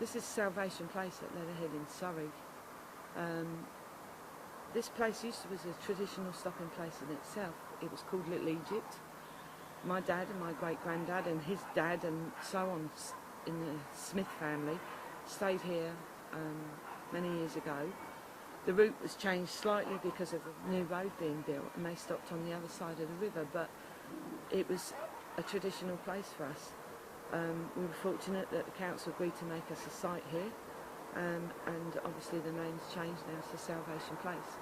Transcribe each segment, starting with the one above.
This is Salvation Place at Lalage in Surrey. This place used to be a traditional stopping place in itself. It was called Little Egypt. My dad and my great-granddad and his dad and so on in the Smith family stayed here many years ago. The route was changed slightly because of a new road being built, and they stopped on the other side of the river, but it was a traditional place for us. We were fortunate that the council agreed to make us a site here, and obviously the name's changed now to Salvation Place.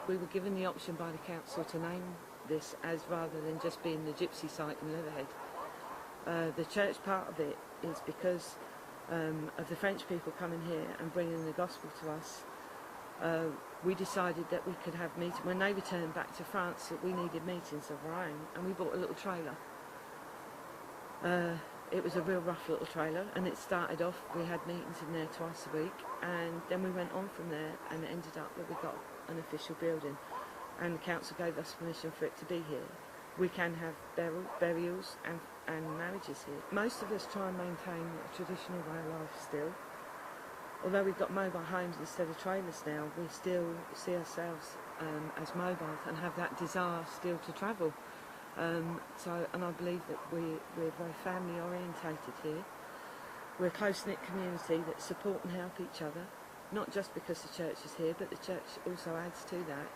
We were given the option by the council to name this as rather than just being the gypsy site in Lalage. The church part of it is because of the French people coming here and bringing the gospel to us. We decided that we could have meetings. When they returned back to France, that we needed meetings of our own, and we bought a little trailer. It was a real rough little trailer, and it started off, we had meetings in there twice a week, and then we went on from there, and it ended up that we got an official building, and the council gave us permission for it to be here. We can have burials and marriages here. Most of us try and maintain a traditional way of life still. Although we've got mobile homes instead of trailers now, we still see ourselves as mobile and have that desire still to travel. And I believe that we're very family orientated here. We're a close-knit community that support and help each other, not just because the church is here, but the church also adds to that.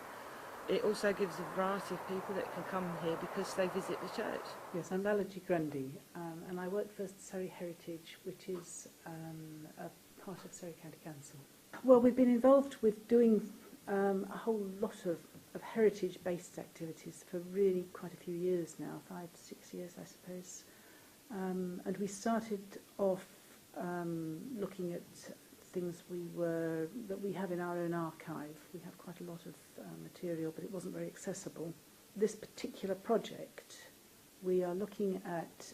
It also gives a variety of people that can come here because they visit the church. Yes, I'm Lalage Grundy, and I work for Surrey Heritage, which is a part of Surrey County Council. Well, we've been involved with doing a whole lot of heritage-based activities for really quite a few years now, 5 to 6 years, I suppose. And we started off looking at things that we have in our own archive. We have quite a lot of material, but it wasn't very accessible. This particular project, we are looking at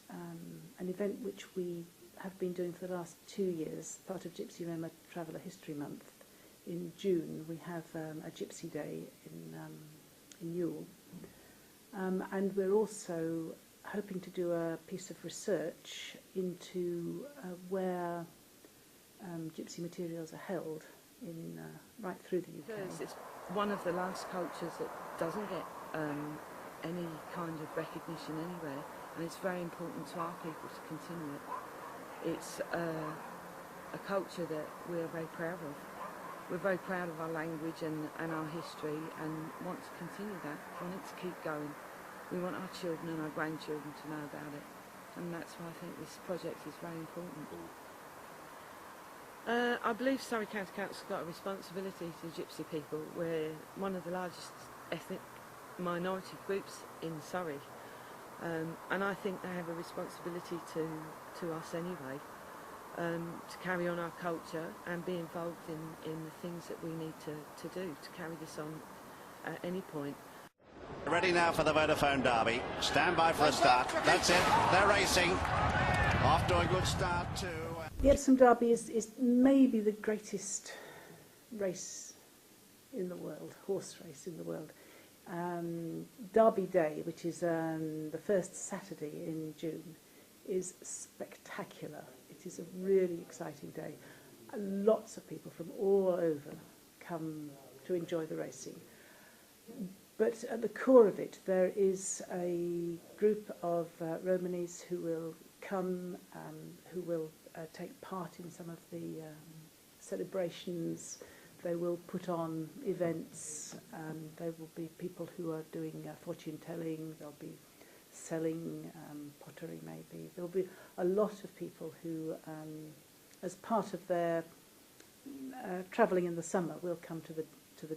an event which we have been doing for the last 2 years, part of Gypsy Roma Traveller History Month. In June, we have a Gypsy Day in Ewell. And we're also hoping to do a piece of research into where gypsy materials are held in right through the UK. It's one of the last cultures that doesn't get any kind of recognition anywhere, and it's very important to our people to continue it. It's a culture that we're very proud of. We're very proud of our language and our history, and want to continue that, want it to keep going. We want our children and our grandchildren to know about it, and that's why I think this project is very important. I believe Surrey County Council's got a responsibility to Gypsy people. We're one of the largest ethnic minority groups in Surrey, and I think they have a responsibility to us anyway. To carry on our culture and be involved in the things that we need to do to carry this on at any point. Ready now for the Vodafone Derby. Stand by for a start. That's it. They're racing. Off to a good start too. The Epsom Derby is maybe the greatest race in the world, horse race in the world. Derby Day, which is the first Saturday in June, is spectacular. It is a really exciting day. Lots of people from all over come to enjoy the racing. But at the core of it, there is a group of Romanis who will come, who will take part in some of the celebrations. They will put on events. There will be people who are doing fortune telling. There'll be selling pottery, maybe. There will be a lot of people who, as part of their travelling in the summer, will come to the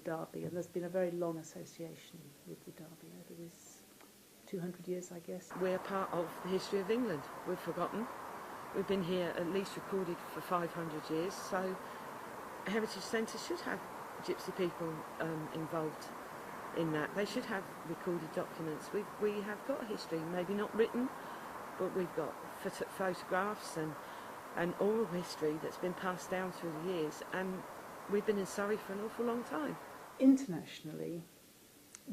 Derby, and there's been a very long association with the Derby over these 200 years, I guess. We're part of the history of England. We've forgotten. We've been here at least recorded for 500 years, so Heritage Centre should have Gypsy people involved in that. They should have recorded documents. We have got a history, maybe not written, but we've got photographs and oral history that's been passed down through the years, and we've been in Surrey for an awful long time. Internationally,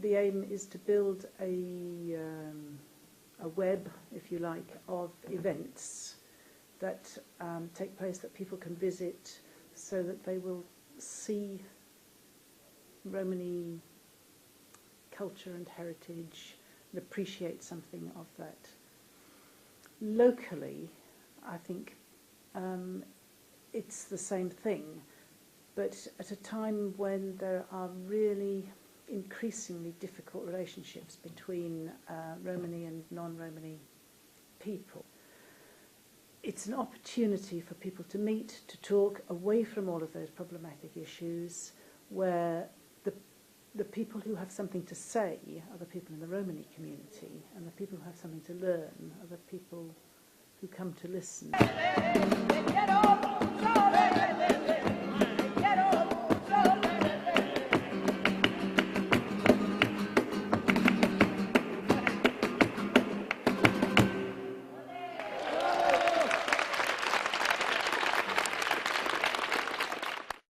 the aim is to build a web, if you like, of events that take place that people can visit, so that they will see Romani culture and heritage and appreciate something of that. Locally, I think it's the same thing, but at a time when there are really increasingly difficult relationships between Romani and non-Romani people, it's an opportunity for people to meet, to talk away from all of those problematic issues, where the people who have something to say are the people in the Romani community, and the people who have something to learn are the people who come to listen.